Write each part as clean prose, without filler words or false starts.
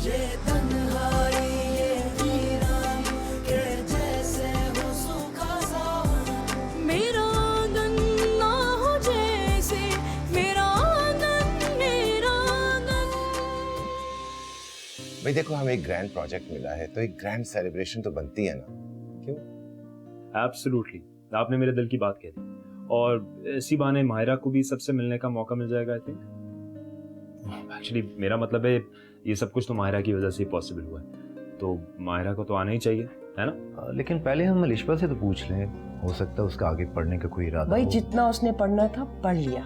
ये तन्हाई ये वीरानी के जैसे हो सूखा सा मेरा आंगन ना हो जैसे मेरा आंगन मेरा आंगन। भाई देखो, हमें एक ग्रैंड प्रोजेक्ट मिला है तो एक ग्रैंड सेलिब्रेशन तो बनती है ना, क्यों? एब्सोल्युटली, आपने मेरे दिल की बात कह दी। और इसी बहाने माहिरा को भी सबसे मिलने का मौका मिल जाएगा आई थिंक। एक्चुअली मेरा मतलब है ये सब कुछ तो माहिरा की वजह से ही पॉसिबल हुआ है, तो माहिरा को तो आना ही चाहिए, है ना? लेकिन पहले हम अलिशबा से तो पूछ लें, हो सकता है उसका आगे पढ़ने का कोई इरादा भाई हो। जितना उसने पढ़ना था पढ़ लिया,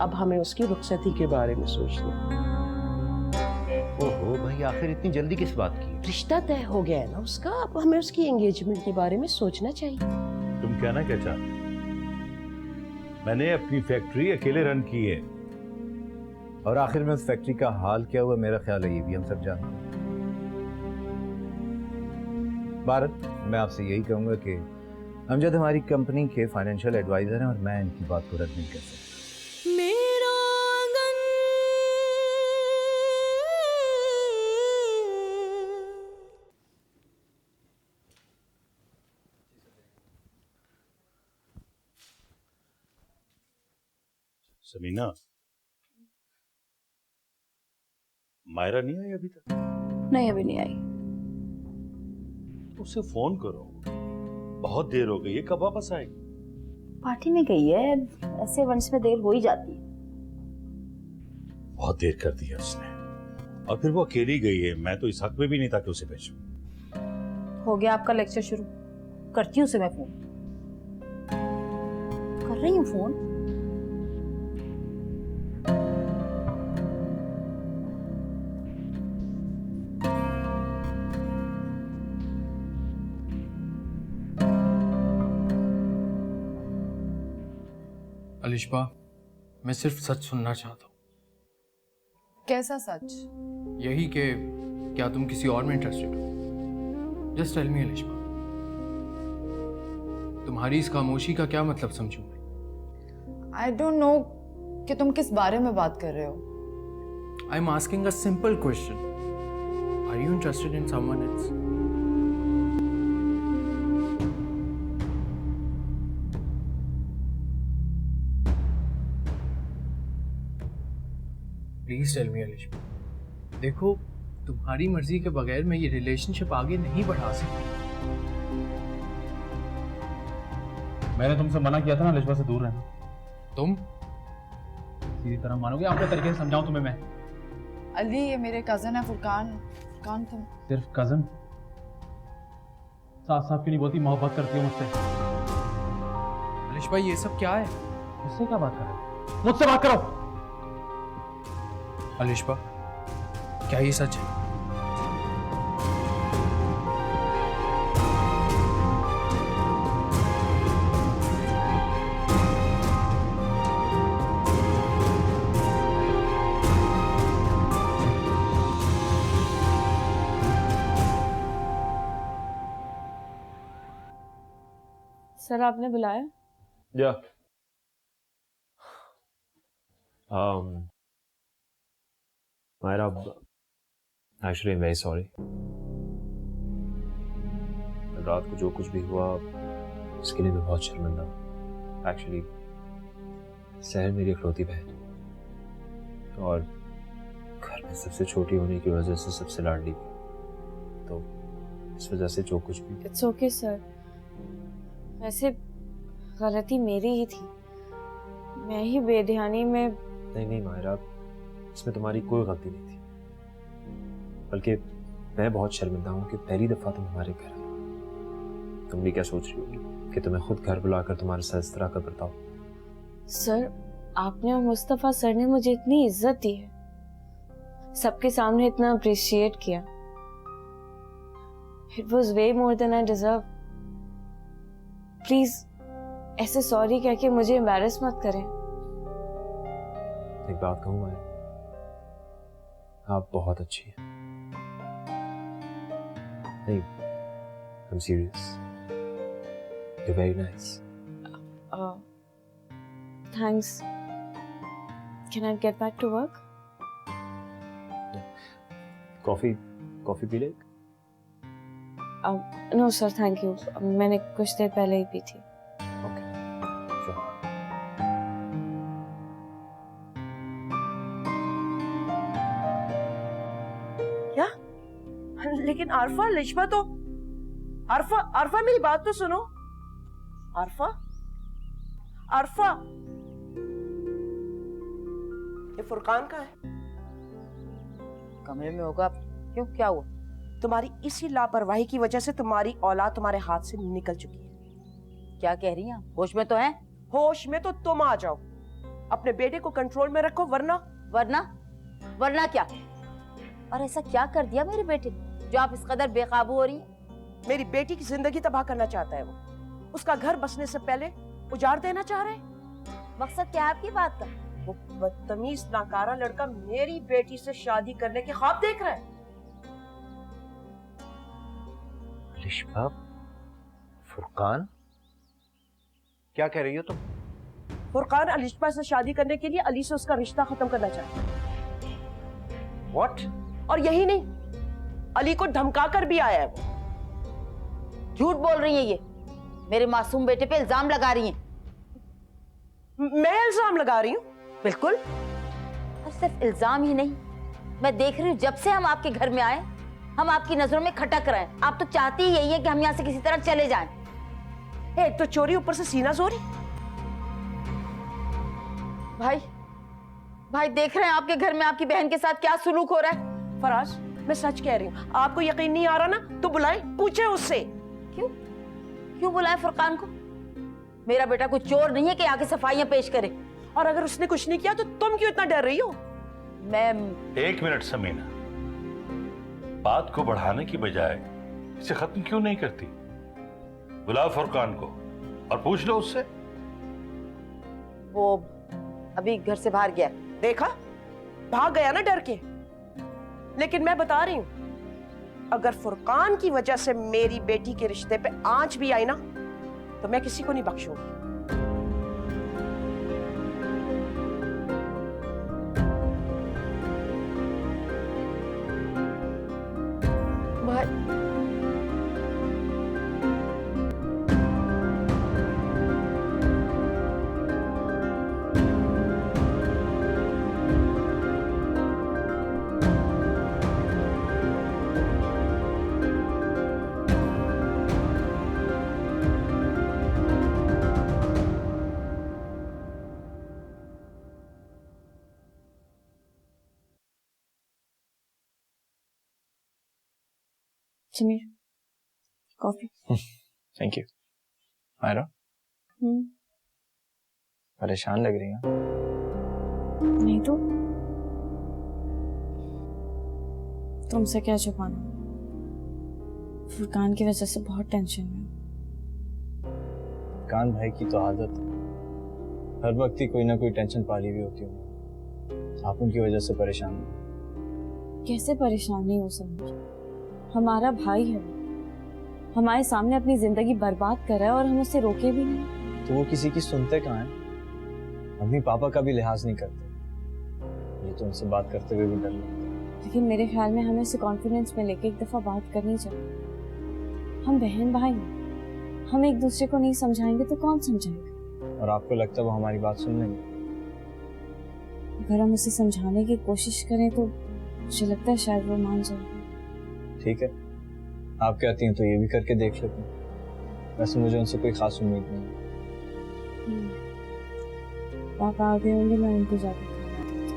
अब हमें उसकी रुखसती के बारे में सोचना। ओहो भाई, आखिर इतनी जल्दी किस बात की? रिश्ता तय हो गया है ना उसका, अब हमें उसकी एंगेजमेंट के बारे में सोचना चाहिए। तुम कहना क्या चाहते? मैंने अपनी फैक्ट्री अकेले रन की है, और आखिर में उस फैक्ट्री का हाल क्या हुआ, मेरा ख्याल है ये भी हम सब जानते हैं। भारत, मैं आपसे यही कहूंगा कि अमजद हमारी कंपनी के फाइनेंशियल एडवाइजर हैं और मैं इनकी बात को रद्द नहीं कर सकता। मेरा आंगन समीना, मायरा नहीं आई अभी तक? नहीं, अभी नहीं आई। उसे फोन करो, बहुत देर हो गई है, कब वापस आएगी? पार्टी में गई है, ऐसे वंश में देर हो ही जाती है। बहुत देर कर दी है उसने, और फिर वो अकेली गई है। मैं तो इस हक में भी नहीं था कि उसे भेजूं। हो गया आपका लेक्चर शुरू, करती हूँ उसे मैं फोन। कर रही हूँ फोन। अलिशबा, मैं सिर्फ सच सुनना चाहता हूँ। कैसा सच? यही कि क्या तुम किसी और में इंटरेस्टेड हो? Just tell me Alishba. तुम्हारी इस खामोशी का क्या मतलब समझूं मैं? आई डोंट नो कि तुम किस बारे में बात कर रहे हो। I am asking a simple question. Are you interested in someone else? Please tell me Alishba. देखो, तुम्हारी मर्जी के बगैर मैं ये रिलेशनशिप आगे नहीं बढ़ा सकती। मैंने तुमसे मना किया था ना अलिशबा से दूर रहना। तुम सीधी तरह मानोगे? आपके तरीके से समझाऊं तुम्हें मैं? अली, ये मेरे कजन है फुरकान। फुरकान तुम सिर्फ कजन? साफ साफ क्यों नहीं बोलती मोहब्बत करती हो मुझसे? अलिशबा, ये सब क्या है? मुझसे क्या बात कर रहे हो? मुझसे बात करो। अलिशबा, क्या ये सच है? सर, आपने बुलाया? या मायरा, एक्चुअली वेरी सॉरी। रात को जो कुछ भी हुआ उसके लिए मैं बहुत शर्मिंदा हूँ। एक्चुअली सहर मेरी इकलौती बहन है और घर में सबसे छोटी होने की वजह से सबसे लाडली भी, तो इस वजह से जो कुछ भी। इट्स ओके सर, वैसे गलती मेरी ही थी, मैं ही बेध्यानी में। नहीं मायरा, इसमें तुम्हारी कोई गलती नहीं थी, बल्कि मैं बहुत शर्मिंदा हूँ कि पहली दफा तुम हमारे घर आई। तुम भी क्या सोच रही होगी कि तुम्हें खुद घर बुलाकर तुम्हारे साथ इस तरह का बर्ताव? सर, आपने और मुस्तफा सर ने मुझे इतनी इज्जत दी है, सबके सामने इतना अप्रिशिएट किया। It was way more than I deserve. Please ऐसे सॉरी कह के मुझे एम्बैरेस मत करें। एक बात कहूँ मैं, आप बहुत अच्छी हैं। नहीं, I'm serious. You're very nice. Thanks. Can I get back to work? Coffee coffee P ले? नो सर थैंक यू, मैंने कुछ देर पहले ही पी थी। Okay sure. क्या? लेकिन आरफा, लिशबा तो आरफा, आरफा मेरी बात तो सुनो। आरफा, आरफा, ये फुरकान का है। कमरे में होगा। क्यों, क्या हुआ? तुम्हारी इसी लापरवाही की वजह से तुम्हारी औलाद तुम्हारे हाथ से निकल चुकी है। क्या कह रही हैं? होश में तो हैं? होश में तो तुम आ जाओ, अपने बेटे को कंट्रोल में रखो, वरना वरना वरना क्या? और ऐसा क्या कर दिया मेरे बेटे ने जो आप इस कदर बेकाबू हो रही हैं? मेरी बेटी की जिंदगी तबाह करना चाहता है वो। उसका घर बसने से पहले उजाड़ देना चाह रहे हैं। मकसद क्या है आपकी बात का? वो बदतमीज नाकारा लड़का मेरी बेटी से शादी करने के ख्वाब देख रहा है। लिशबा, फुरकान, क्या कह रही हो तुम? फुरकान अलिशबा से शादी करने के लिए अली से उसका रिश्ता खत्म करना चाहता है। What? और यही नहीं, अली को धमका कर भी आया है वो। झूठ बोल रही हैं ये, मेरे मासूम बेटे पे इल्जाम लगा रही हैं। मैं इल्जाम लगा रही हूँ? बिल्कुल। और सिर्फ इल्जाम ही नहीं, मैं देख रही हूँ जब से हम आपके घर में आए हम आपकी नजरों में खटक रहे हैं। आप तो चाहती ही यही है कि हम यहाँ से किसी तरह चले जाएं। एक तो चोरी, ऊपर से सीना चोरी। भाई, भाई देख रहे हैं आपके घर में आपकी बहन के साथ क्या सुलूक हो रहा है। फराज, मैं सच कह रही हूँ, आपको यकीन नहीं आ रहा ना तो बुलाए, पूछे उससे। क्यों क्यों बुलाए फुरकान को? मेरा बेटा कोई चोर नहीं है कि आके सफाइयां पेश करे। और अगर उसने कुछ नहीं किया तो तुम क्यों इतना डर रही हो? मैं 1 मिनट समीना, बात को बढ़ाने की बजाय इसे खत्म क्यों नहीं करती? बुलाओ फुरकान को और पूछ लो उससे। वो अभी घर से बाहर गया। देखा, भाग गया ना डर के। लेकिन मैं बता रही हूं, अगर फुरकान की वजह से मेरी बेटी के रिश्ते पे आंच भी आई ना तो मैं किसी को नहीं बख्शूंगी। Sameer, coffee. Thank you. Myra, परेशान लग रही है। नहीं तो तुमसे क्या छुपाना, फुरकान की वजह से बहुत टेंशन में हूँ। कान भाई की तो आदत है, हर वक्त ही कोई ना कोई टेंशन पाली हुई होती है। आप उनकी वजह से परेशान हैं। कैसे परेशान नहीं हो समीर, हमारा भाई है, हमारे सामने अपनी जिंदगी बर्बाद कर रहा है और हम उसे रोके भी नहीं। तो वो किसी की सुनते कहाँ हैं? मम्मी पापा का भी लिहाज नहीं करते। ये तो उनसे बात करते हुए भी डर लगता है। लेकिन मेरे ख्याल में हमें उसे कॉन्फिडेंस में लेके एक दफा बात करनी चाहिए। हम बहन भाई हैं, हम एक दूसरे को नहीं समझाएंगे तो कौन समझाएगा? और आपको लगता है वो हमारी बात सुन लेंगे? अगर हम उसे समझाने की कोशिश करें तो मुझे लगता है शायद वो मान जाएगी। ठीक है, आप कहती हैं तो ये भी करके देख लेते हैं। वैसे मुझे उनसे कोई खास उम्मीद नहीं है। पापा आ गए होंगे, मैं उनको जाकर खाना देती हूँ।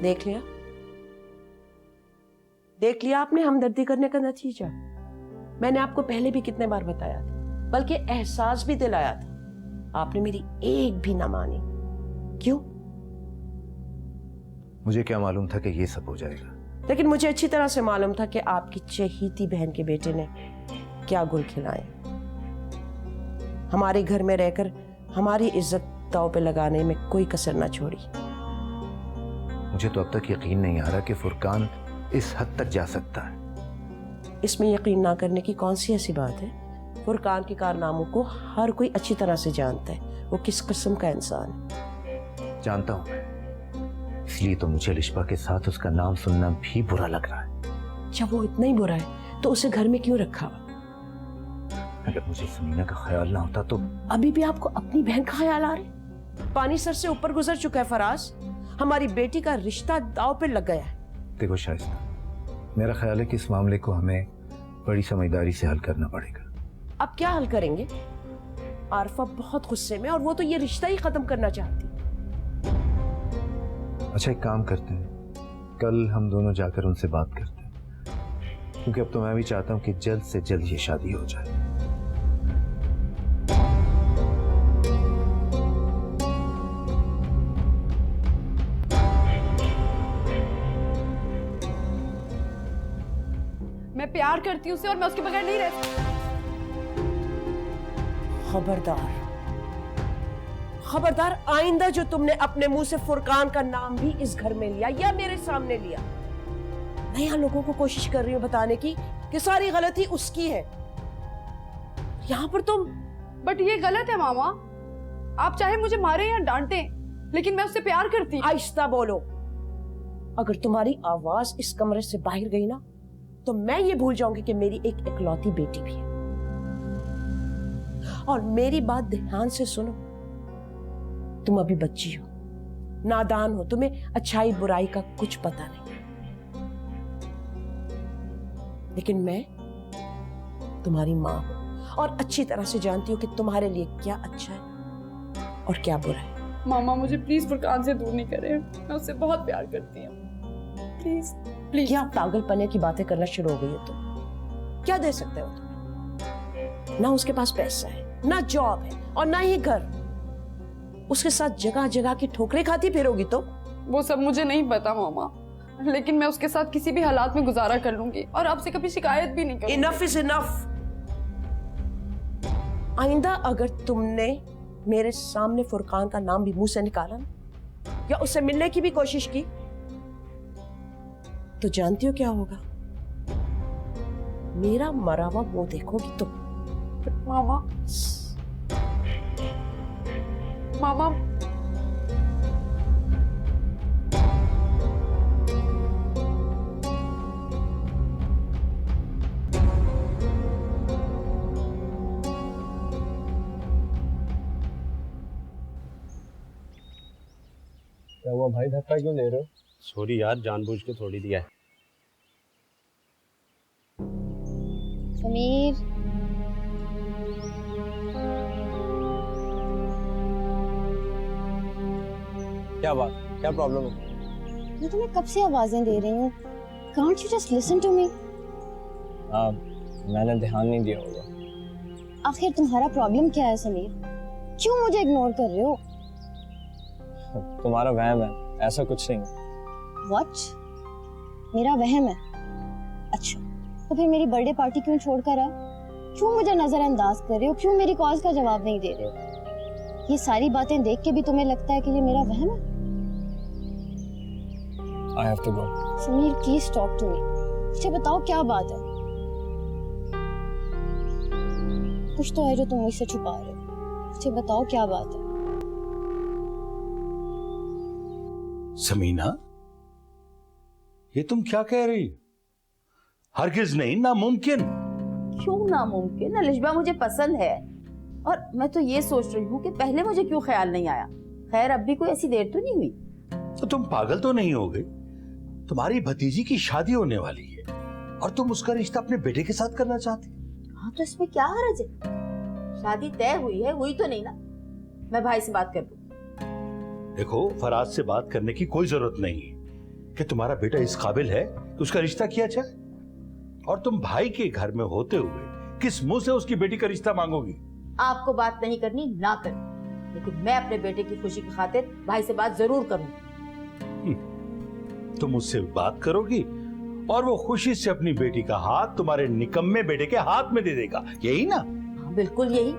देख लिया, देख लिया आपने हमदर्दी करने का नतीजा। मैंने आपको पहले भी कितने बार बताया था, बल्कि एहसास भी दिलाया था, आपने मेरी एक भी ना मानी। क्यों? मुझे क्या मालूम था कि ये सब हो जाएगा। लेकिन मुझे अच्छी तरह से मालूम था कि आपकी चहेती बहन के बेटे ने क्या गुल खिलाए। हमारे घर में रहकर हमारी इज्जत दांव पे लगाने में कोई कसर ना छोड़ी। मुझे तो अब तक यकीन नहीं आ रहा कि फुरकान इस हद तक जा सकता है। इसमें यकीन ना करने की कौन सी ऐसी बात है? फुरकान के कारनामों को हर कोई अच्छी तरह से जानता है, वो किस किस्म का इंसान है। जानता हूं मैं, इसलिए तो मुझे लिशबा के साथ उसका नाम सुनना भी बुरा लग रहा है। जब वो इतना ही बुरा है तो उसे घर में क्यों रखा? अगर मुझे समीना का ख्याल ना होता तो। अभी भी आपको अपनी बहन का ख्याल आ रहा है? पानी सर से ऊपर गुजर चुका है फराज, हमारी बेटी का रिश्ता दांव पे लग गया है। देखो शाइस्ता, मेरा ख्याल है कि इस मामले को हमें बड़ी समझदारी से हल करना पड़ेगा। अब क्या हल करेंगे? आरफा बहुत गुस्से में और वो तो ये रिश्ता ही खत्म करना चाहती। अच्छा, एक काम करते हैं, कल हम दोनों जाकर उनसे बात करते हैं, क्योंकि अब तो मैं भी चाहता हूं कि जल्द से जल्द ये शादी हो जाए। मैं प्यार करती हूँ उसे और मैं उसके बगैर नहीं रह सकती। खबरदार, खबरदार, आइंदा जो तुमने अपने मुंह से फुरकान का नाम भी इस घर में लिया या मेरे सामने लिया, मैं यहाँ लोगों को कोशिश कर रही हूँ बताने की कि सारी गलती उसकी है। यहाँ पर तुम। बट ये गलत है मामा, आप चाहे मुझे मारे या डांटे, लेकिन मैं उससे प्यार करती हूँ। आहिस्ता बोलो, अगर तुम्हारी आवाज इस कमरे से बाहर गई ना तो मैं ये भूल जाऊंगी कि मेरी एक इकलौती बेटी भी है। और मेरी बात ध्यान से सुनो, तुम अभी बच्ची हो, नादान हो, तुम्हें अच्छाई बुराई का कुछ पता नहीं, लेकिन मैं तुम्हारी माँ हूं और अच्छी तरह से जानती हूँ कि तुम्हारे लिए क्या अच्छा है और क्या बुरा है। मामा मुझे प्लीज फुरकान से दूर नहीं करें, मैं उससे बहुत प्यार करती हूँ। Please please. क्या पागलपने की बातें करना शुरू हो गई है तुम? क्या दे सकते हो तुम्हें? ना उसके पास पैसा है, ना जॉब है और ना ही घर। उसके साथ जगह जगह की ठोकरें खाती फिरोगी तो? वो सब मुझे नहीं पता मामा, लेकिन मैं उसके साथ किसी भी हालात में गुजारा कर लूंगी और आपसे कभी शिकायत भी नहीं करूंगी। Enough is enough. आइंदा अगर तुमने मेरे सामने फुरकान का नाम भी मुंह से निकाला या उससे मिलने की भी कोशिश की तो जानती हो क्या होगा? मेरा मरा हुआ मुंह देखोगी तुम। मामा मामा क्या हुआ भाई, धक्का क्यों दे रहे हो? सॉरी यार, जानबूझ के थोड़ी दिया है। समीर, क्या बात, क्या प्रॉब्लम है? मैं तुम्हें कब से आवाजें दे रही हूँ, can't you just listen to me? मैंने ध्यान नहीं दिया होगा। आखिर तुम्हारा प्रॉब्लम क्या है समीर? क्यों मुझे इग्नोर कर रहे हो? तुम्हारा वहम है, ऐसा कुछ नहीं। What? मेरा वहम है? अच्छा, तो फिर मेरी बर्थडे पार्टी क्यों छोड़कर आए? क्यों मुझे नजरअंदाज कर रहे हो? क्यों मेरी कॉल का जवाब नहीं दे रहे हो? ये सारी बातें देख के भी तुम्हें लगता है कि ये मेरा वहम है? I have to go. Sameer please talk to me. मुझे बताओ क्या बात है? कुछ तो है जो तुम मुझसे छुपा रहे हो। मुझे बताओ क्या बात है? समीना, ये तुम क्या कह रही? हरगिज नहीं, नामुमकिन। क्यों नामुमकिन? लिशबा मुझे पसंद है और मैं तो ये सोच रही हूँ कि पहले मुझे क्यों ख्याल नहीं आया। खैर, अब भी कोई ऐसी देर तो नहीं हुई। तो तुम पागल तो नहीं हो गई? तुम्हारी भतीजी की शादी होने वाली है और तुम उसका रिश्ता अपने बेटे के साथ करना चाहती? हाँ, तो इसमें क्या हर्ज है? शादी तय हुई है, हुई तो नहीं ना? मैं भाई से बात कर दूँ। देखो, फराज से बात करने की कोई जरूरत नहीं है कि तुम्हारा बेटा इस काबिल है कि उसका रिश्ता किया जाए, और तुम भाई के घर में होते हुए किस मुंह से उसकी बेटी का रिश्ता मांगोगी? आपको बात नहीं करनी ना करनी, लेकिन मैं अपने बेटे की खुशी की खातिर भाई से बात जरूर करूंगी। तुम उससे बात करोगी और वो खुशी से अपनी बेटी का हाथ तुम्हारे निकम्मे बेटे के हाथ में दे देगा, यही ना? हाँ, बिल्कुल यही।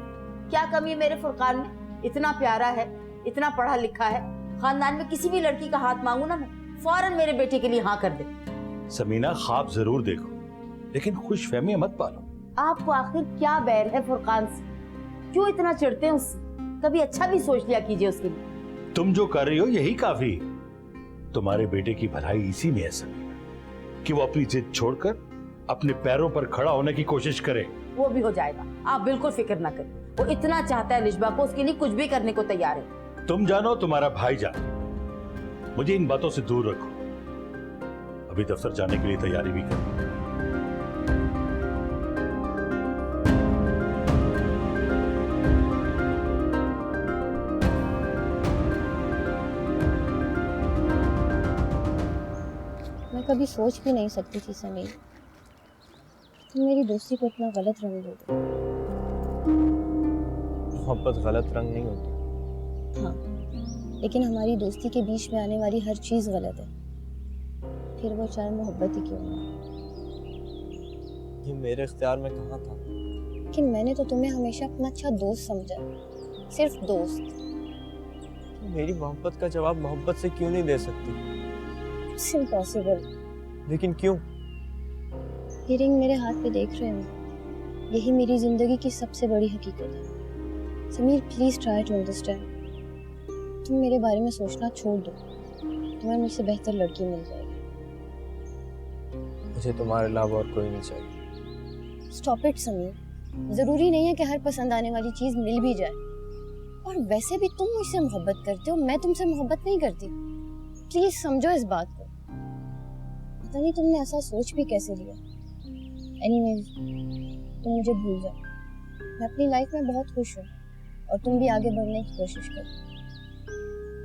क्या कमी है मेरे फुरकान में? इतना प्यारा है, इतना पढ़ा लिखा है, खानदान में किसी भी लड़की का हाथ मांगू ना मैं, फौरन मेरे बेटे के लिए हाँ कर दे। समीना, ख्वाब जरूर देखो, लेकिन खुशफहमी मत पालो। आपको आखिर क्या बैर है फुरकान से? क्यों इतना चिढ़ते हैं उससे? कभी अच्छा भी सोच लिया कीजिए उसके लिए। तुम जो कर रही हो यही काफी है। तुम्हारे बेटे की भलाई इसी में है समीना, कि वो अपनी जिद छोड़कर अपने पैरों पर खड़ा होने की कोशिश करे। वो भी हो जाएगा, आप बिल्कुल फिक्र ना करें। वो इतना चाहता है लिशबा को, उसके लिए कुछ भी करने को तैयार है। तुम जानो, तुम्हारा भाई जाने। मुझे इन बातों से दूर रखो। अभी दफ्तर जाने के लिए तैयारी भी करो। मैं कभी सोच भी नहीं सकती थी समीर, तुम मेरी दोस्ती को इतना गलत रंग दोगे। मोहब्बत गलत रंग नहीं होती। हाँ, लेकिन हमारी दोस्ती के बीच में आने वाली हर चीज गलत है, फिर वो चाहे मोहब्बत ही क्यों ना। ये मेरे इख्तियार में कहाँ था? लेकिन मैंने तो तुम्हें हमेशा अपना अच्छा दोस्त समझा, सिर्फ दोस्त। मेरी मोहब्बत का जवाब मोहब्बत से क्यों नहीं दे सकती? It's impossible. लेकिन क्यों? ये रिंग मेरे हाथ पे देख रहे हो, यही मेरी जिंदगी की सबसे बड़ी हकीकत है। Sameer, please try to understand. तुम मेरे बारे में सोचना छोड़ दो, तुम्हें मुझसे बेहतर लड़की मिल जाएगी। मुझे तुम्हारे अलावा और कोई नहीं चाहिए। स्टॉप इट समीर, जरूरी नहीं है कि हर पसंद आने वाली चीज मिल भी जाए। और वैसे भी तुम मुझसे मोहब्बत करते हो, मैं तुमसे मोहब्बत नहीं करती। प्लीज समझो इस बात को। पता नहीं तुमने ऐसा सोच भी कैसे लिया। एनीवेज, तुम मुझे भूल जाओ। मैं अपनी लाइफ में बहुत खुश हूँ और तुम भी आगे बढ़ने की कोशिश करो।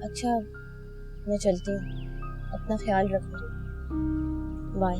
अच्छा, मैं चलती हूँ, अपना ख्याल रखना। Bye.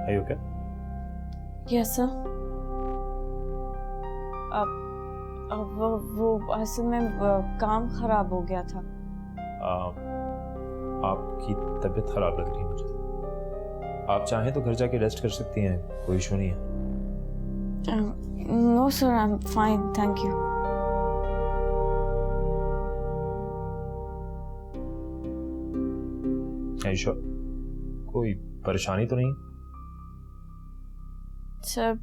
Are you okay? Yes sir. अब वो असल में काम खराब हो गया था। आपकी तबीयत खराब लग रही है मुझे। आप चाहें तो घर जाके रेस्ट कर सकती हैं, कोई इशू नहीं है। No sir, I am fine, thank you. Sure? कोई परेशानी तो नहीं? सर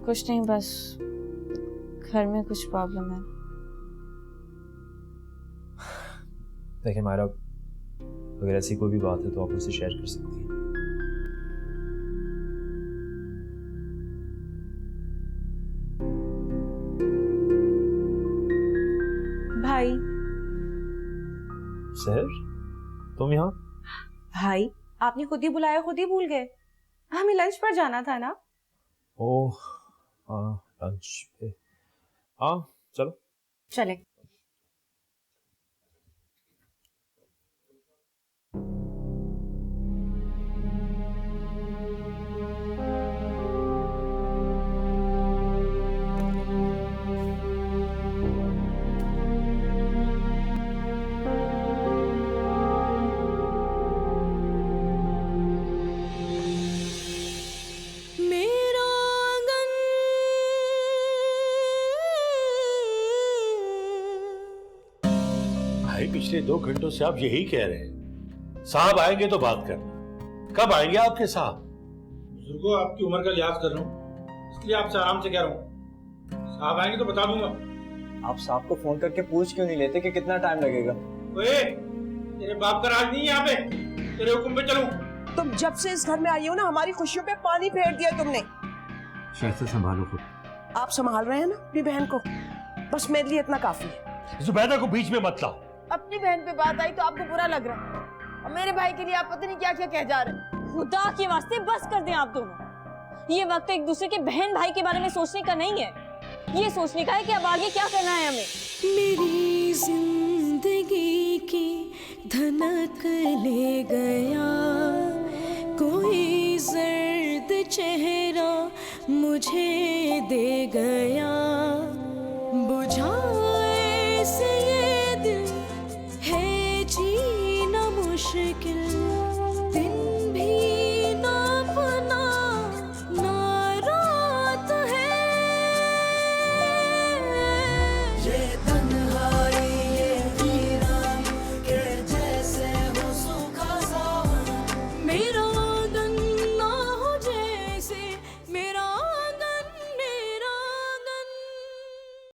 कुछ नहीं, बस घर में कुछ प्रॉब्लम है। देखिए मायरा, अगर ऐसी कोई भी बात है तो आप मुझसे शेयर कर सकती हैं। भाई। सहर, तुम यहाँ? भाई, आपने खुद ही बुलाया, खुद ही भूल गए। हमें लंच पर जाना था ना। ओह लंच पे। हाँ चलो चले। पिछले 2 घंटों से आप यही कह रहे हैं, साहब आएंगे तो बात करना। कब आएंगे आपके साहब? बुजुर्गों, आपकी उम्र का लिहाज कर रहा हूँ, इसलिए आपसे आराम से कह रहा हूँ। साहब आएंगे तो बता दूंगा। आप साहब को फोन करके पूछ क्यों नहीं लेते कि कितना टाइम लगेगा? ओए, तेरे बाप का राज नहीं है यहाँ पे, तेरे हुक्म पे चलूं। तुम जब से इस घर में आई हो ना, हमारी खुशियों पे पानी फेर दिया तुमने। शायद से संभालो खुद। आप संभाल रहे हैं ना अपनी बहन को, बस मेरे लिए इतना काफी है। जुबैदा को बीच में मत लाओ। अपनी बहन पे बात आई तो आपको बुरा लग रहा है, और मेरे भाई के लिए आप पता नहीं क्या क्या कह जा रहे हैं। खुदा के वास्ते बस कर दें आप दोनों। ये वक्त एक दूसरे के बहन भाई के बारे में सोचने का नहीं है, ये सोचने का है कि अब आगे क्या करना है हमें। मेरी जिंदगी की धनक ले गया कोई जर्द चेहरा मुझे दे गया, बुझाए से ये दिल है जीना मुश्किल, दिन भी ना अपना ना रात है, ये तन्हाई ये वीरानी के जैसे हो सूखा सावन, मेरा